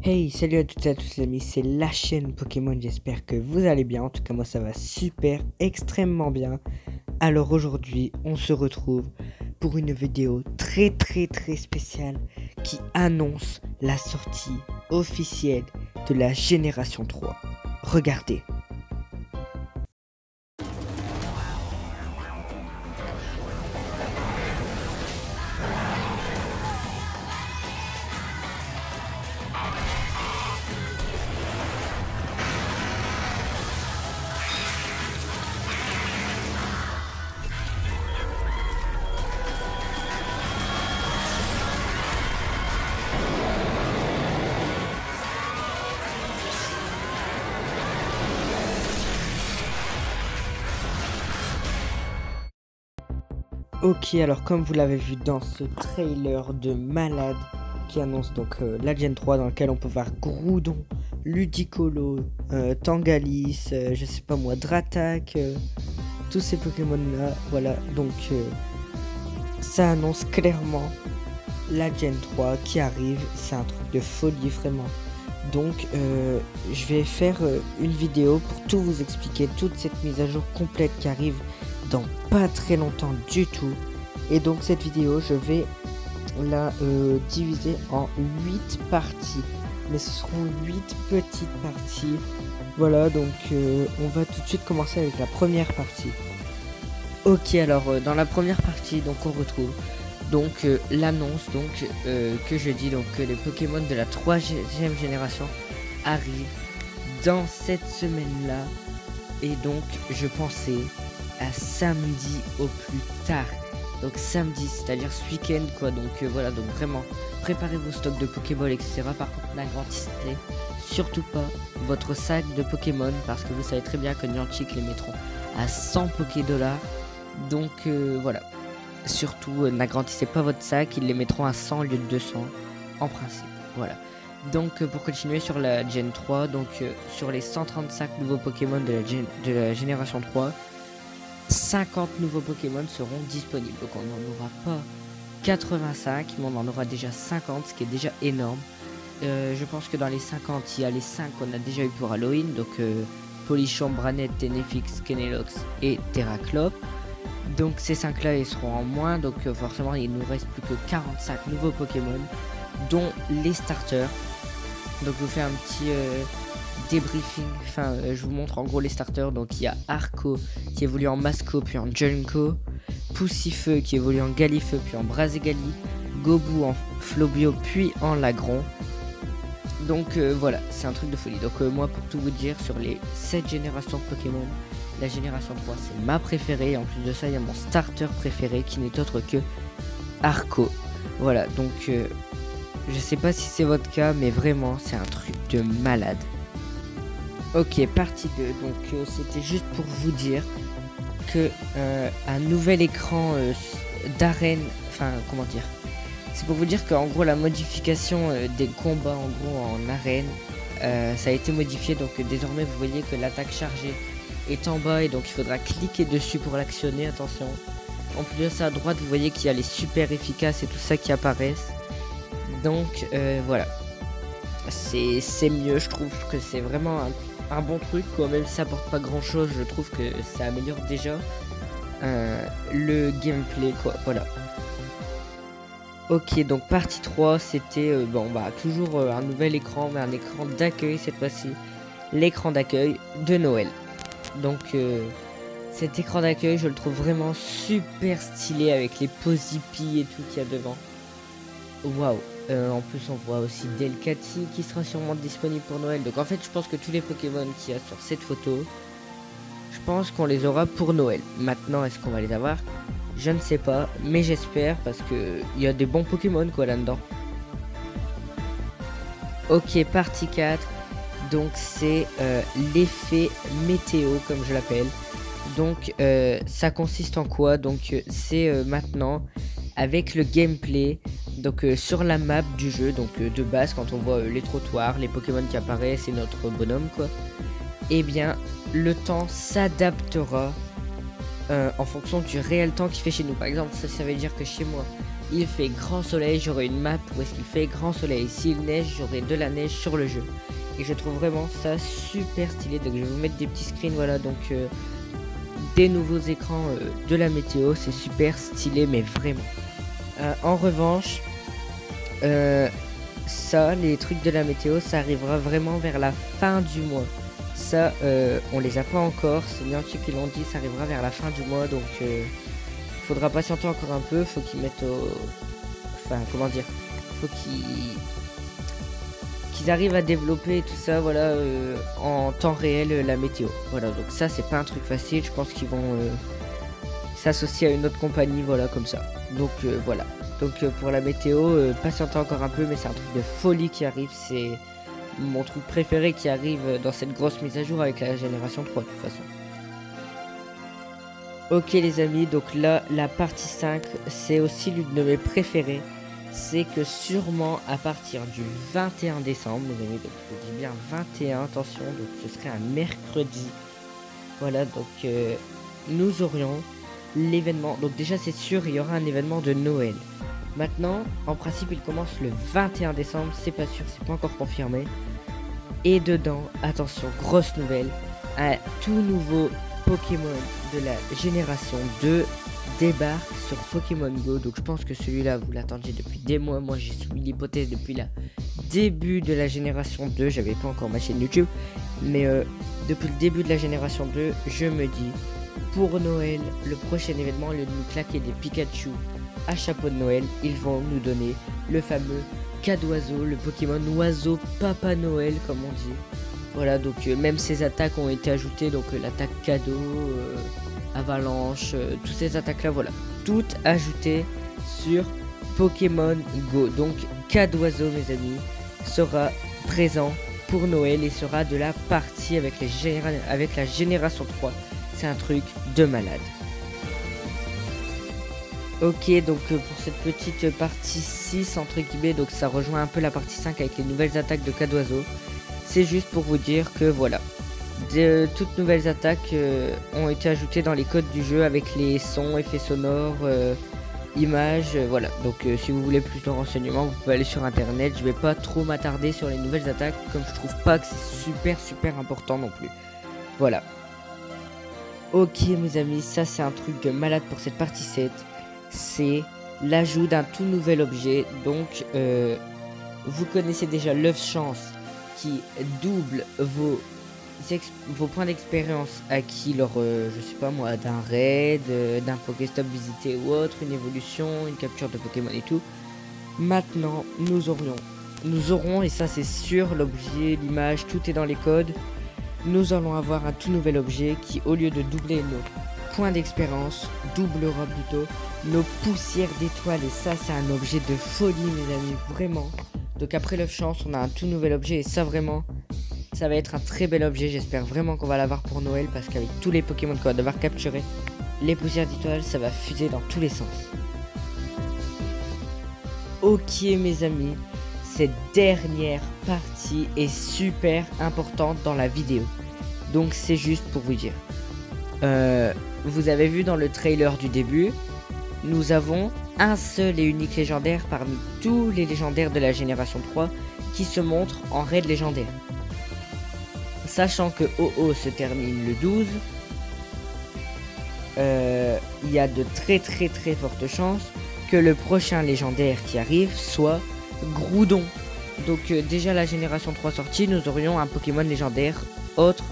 Hey, salut à toutes et à tous les amis, c'est la chaîne Pokémon, j'espère que vous allez bien, en tout cas moi ça va super, extrêmement bien. Alors aujourd'hui, on se retrouve pour une vidéo très spéciale qui annonce la sortie officielle de la génération 3. Regardez. Ok, alors comme vous l'avez vu dans ce trailer de malade qui annonce donc la Gen 3 dans lequel on peut voir Groudon, Ludicolo, Tangalis, je sais pas moi, Dratak, tous ces Pokémon là, voilà, donc ça annonce clairement la Gen 3 qui arrive, c'est un truc de folie vraiment. Donc je vais faire une vidéo pour tout vous expliquer, toute cette mise à jour complète qui arrive dans pas très longtemps du tout. Et donc cette vidéo je vais la diviser en 8 parties, mais ce seront 8 petites parties. Voilà, donc on va tout de suite commencer avec la première partie. Ok, alors dans la première partie donc on retrouve donc l'annonce donc que je dis donc que les Pokémon de la 3e génération arrivent dans cette semaine là, et donc je pensais à samedi au plus tard, donc samedi, c'est-à-dire ce week-end quoi. Donc voilà, donc vraiment préparez vos stocks de Pokéball etc. Par contre n'agrandissez surtout pas votre sac de Pokémon, parce que vous savez très bien que Niantic les mettront à 100 Poké dollars. Donc voilà, surtout n'agrandissez pas votre sac, ils les mettront à 100 au lieu de 200 en principe. Voilà, donc pour continuer sur la Gen 3, donc sur les 135 nouveaux Pokémon de la génération 3, 50 nouveaux Pokémon seront disponibles. Donc on n'en aura pas 85, mais on en aura déjà 50, ce qui est déjà énorme. Je pense que dans les 50, il y a les 5 qu'on a déjà eu pour Halloween, donc Polichon, Branette, Tenefix, Kenelox et Terraclop. Donc ces 5 là ils seront en moins, donc forcément il nous reste plus que 45 nouveaux Pokémon, dont les starters. Donc je vous fais un petit débriefing, enfin je vous montre en gros les starters. Donc il y a Arco qui évolue en Masco puis en Junko, Poussifeu qui évolue en Galifeu puis en Braségali, Gobu en Flobio puis en Lagron. Donc voilà, c'est un truc de folie. Donc moi pour tout vous dire, sur les 7 générations de Pokémon, la génération 3 c'est ma préférée. En plus de ça, il y a mon starter préféré qui n'est autre que Arco. Voilà, donc je sais pas si c'est votre cas, mais vraiment c'est un truc de malade. Ok, partie 2. Donc c'était juste pour vous dire que un nouvel écran d'arène, enfin comment dire, c'est pour vous dire qu'en gros la modification des combats en gros en arène, ça a été modifié. Donc désormais vous voyez que l'attaque chargée est en bas, et donc il faudra cliquer dessus pour l'actionner, attention. En plus de ça, à droite vous voyez qu'il y a les super efficaces et tout ça qui apparaissent. Donc voilà, c'est mieux, je trouve que c'est vraiment un bon truc quoi. Même si ça apporte pas grand chose, je trouve que ça améliore déjà le gameplay quoi. Voilà. Ok, donc partie 3, c'était bon bah toujours un nouvel écran, mais un écran d'accueil cette fois-ci, l'écran d'accueil de Noël. Donc cet écran d'accueil je le trouve vraiment super stylé avec les Pozipi et tout qu'il y a devant. Waouh. En plus on voit aussi Delcatty qui sera sûrement disponible pour Noël. Donc en fait je pense que tous les Pokémon qu'il y a sur cette photo, je pense qu'on les aura pour Noël. Maintenant est-ce qu'on va les avoir? Je ne sais pas, mais j'espère, parce que il y a des bons Pokémon quoi là-dedans. Ok, partie 4. Donc c'est l'effet météo comme je l'appelle. Donc ça consiste en quoi? Donc c'est maintenant avec le gameplay, donc sur la map du jeu, donc de base quand on voit les trottoirs, les Pokémon qui apparaissent et notre bonhomme quoi, et bien le temps s'adaptera en fonction du réel temps qu'il fait chez nous. Par exemple ça veut dire que chez moi il fait grand soleil, j'aurai une map où est-ce qu'il fait grand soleil. S'il neige, j'aurai de la neige sur le jeu. Et je trouve vraiment ça super stylé. Donc je vais vous mettre des petits screens, voilà, donc des nouveaux écrans de la météo. C'est super stylé, mais vraiment. En revanche, ça, les trucs de la météo, ça arrivera vraiment vers la fin du mois. Ça, on les a pas encore. C'est Niantic qui l'ont dit, ça arrivera vers la fin du mois. Donc faudra patienter encore un peu. Faut qu'ils mettent au... Enfin, comment dire, faut qu'ils arrivent à développer tout ça, voilà, en temps réel, la météo. Voilà, donc ça, c'est pas un truc facile. Je pense qu'ils vont s'associer à une autre compagnie, voilà, comme ça. Donc voilà. Donc pour la météo, patientez encore un peu, mais c'est un truc de folie qui arrive. C'est mon truc préféré qui arrive dans cette grosse mise à jour avec la génération 3 de toute façon. Ok les amis, donc là, la partie 5, c'est aussi l'une de mes préférées. C'est que sûrement à partir du 21 décembre, les amis, donc je dis bien 21, attention, donc ce serait un mercredi. Voilà, donc nous aurions l'événement. Donc déjà c'est sûr, il y aura un événement de Noël. Maintenant, en principe, il commence le 21 décembre, c'est pas sûr, c'est pas encore confirmé. Et dedans, attention, grosse nouvelle, un tout nouveau Pokémon de la génération 2 débarque sur Pokémon Go. Donc je pense que celui-là, vous l'attendiez depuis des mois. Moi, j'ai soumis l'hypothèse depuis le début de la génération 2. J'avais pas encore ma chaîne YouTube. Mais depuis le début de la génération 2, je me dis, pour Noël, le prochain événement, au lieu de nous claquer des Pikachu à chapeau de Noël, ils vont nous donner le fameux Cadoiseau, le Pokémon oiseau Papa Noël comme on dit. Voilà, donc même ces attaques ont été ajoutées, donc l'attaque cadeau, avalanche, toutes ces attaques là, voilà, toutes ajoutées sur Pokémon Go. Donc Cadoiseau, mes amis, sera présent pour Noël et sera de la partie avec la génération 3. C'est un truc de malade. Ok, donc pour cette petite partie 6 entre guillemets, donc ça rejoint un peu la partie 5 avec les nouvelles attaques de Cadoiseau. C'est juste pour vous dire que voilà, toutes nouvelles attaques ont été ajoutées dans les codes du jeu avec les sons, effets sonores, images, voilà. Donc si vous voulez plus de renseignements, vous pouvez aller sur internet. Je vais pas trop m'attarder sur les nouvelles attaques comme je trouve pas que c'est super important non plus. Voilà. Ok mes amis, ça c'est un truc de malade pour cette partie 7. C'est l'ajout d'un tout nouvel objet. Donc vous connaissez déjà l'œuf chance qui double vos points d'expérience acquis lors, je sais pas moi, d'un raid, d'un Pokéstop visité ou autre, une évolution, une capture de Pokémon et tout. Maintenant, nous aurons, et ça c'est sûr, l'objet, l'image, tout est dans les codes. Nous allons avoir un tout nouvel objet qui, au lieu de doubler nos points d'expérience, doublera plutôt nos poussières d'étoiles. Et ça, c'est un objet de folie, mes amis, vraiment. Donc après l'œuf chance, on a un tout nouvel objet et ça vraiment, ça va être un très bel objet. J'espère vraiment qu'on va l'avoir pour Noël parce qu'avec tous les Pokémon qu'on va devoir capturer, les poussières d'étoiles, ça va fuser dans tous les sens. Ok mes amis, cette dernière partie est super importante dans la vidéo. Donc c'est juste pour vous dire. Vous avez vu dans le trailer du début, nous avons un seul et unique légendaire parmi tous les légendaires de la génération 3 qui se montre en raid légendaire. Sachant que OO se termine le 12, il y a de très fortes chances que le prochain légendaire qui arrive soit Groudon. Donc déjà la génération 3 sortie, nous aurions un Pokémon légendaire autre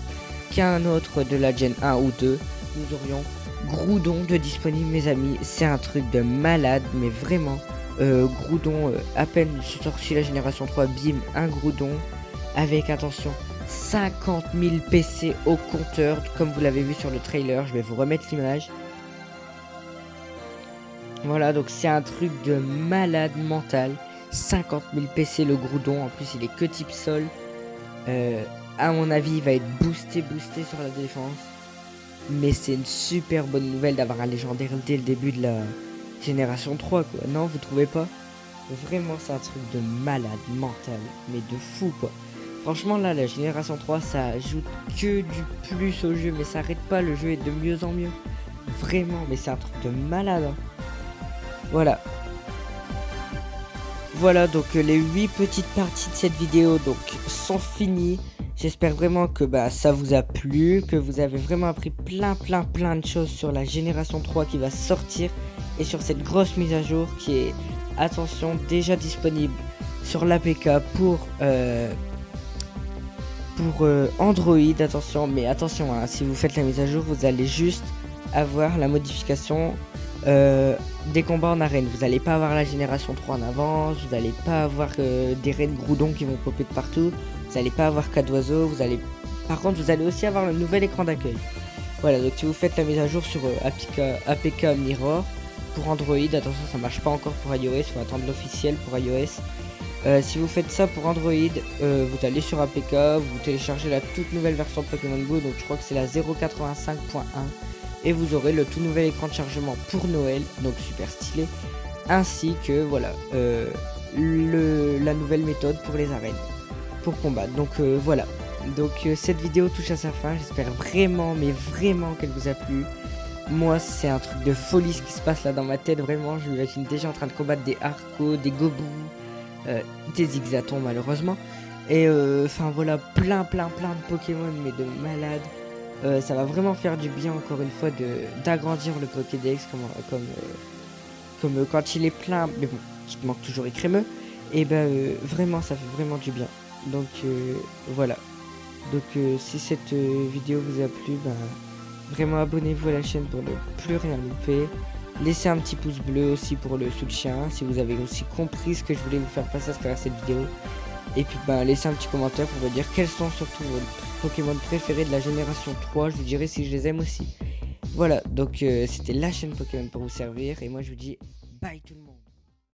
qu'un autre de la Gen 1 ou 2. Nous aurions Groudon de disponible mes amis, c'est un truc de malade, mais vraiment Groudon, à peine sorti la génération 3, bim, un Groudon avec, attention, 50 000 PC au compteur, comme vous l'avez vu sur le trailer. Je vais vous remettre l'image. Voilà, donc c'est un truc de malade mental. 50 000 PC le Groudon, en plus il est que type sol. À mon avis il va être boosté sur la défense. Mais c'est une super bonne nouvelle d'avoir un légendaire dès le début de la génération 3 quoi. Non, vous trouvez pas? Vraiment c'est un truc de malade mental, mais de fou quoi. Franchement là la génération 3 ça ajoute que du plus au jeu, mais ça arrête pas, le jeu est de mieux en mieux. Vraiment, mais c'est un truc de malade hein. Voilà. Voilà, donc les 8 petites parties de cette vidéo donc sont finies. J'espère vraiment que ça vous a plu, que vous avez vraiment appris plein de choses sur la génération 3 qui va sortir et sur cette grosse mise à jour qui est, attention, déjà disponible sur l'APK pour Android. Attention, mais attention, hein, si vous faites la mise à jour, vous allez juste avoir la modification des combats en arène. Vous n'allez pas avoir la génération 3 en avance, vous n'allez pas avoir des raids groudons qui vont popper de partout, vous n'allez pas avoir cas d'oiseaux, par contre vous allez aussi avoir le nouvel écran d'accueil. Voilà, donc si vous faites la mise à jour sur APK Mirror pour Android, attention, ça marche pas encore pour iOS, il faut attendre l'officiel pour iOS. Si vous faites ça pour Android, vous allez sur APK, vous téléchargez la toute nouvelle version de Pokémon Go, donc je crois que c'est la 0.85.1, et vous aurez le tout nouvel écran de chargement pour Noël, donc super stylé, ainsi que voilà la nouvelle méthode pour les arènes, pour combattre. Donc voilà, donc cette vidéo touche à sa fin, j'espère vraiment, mais vraiment qu'elle vous a plu. Moi c'est un truc de folie ce qui se passe là dans ma tête, vraiment, je m'imagine déjà en train de combattre des Harco, des Gobou, des Zigzaton malheureusement, et enfin voilà, plein de Pokémon mais de malades. Ça va vraiment faire du bien encore une fois d'agrandir le Pokédex comme quand il est plein, mais bon, il manque toujours Écrémeux, et vraiment ça fait vraiment du bien. Donc voilà, donc si cette vidéo vous a plu, vraiment abonnez-vous à la chaîne pour ne plus rien louper. Laissez un petit pouce bleu aussi pour le soutien si vous avez aussi compris ce que je voulais vous faire passer à travers cette vidéo. Et puis laissez un petit commentaire pour me dire quels sont surtout vos Pokémon préférés de la génération 3. Je vous dirai si je les aime aussi. Voilà, donc c'était la chaîne Pokémon pour vous servir. Et moi je vous dis bye tout le monde.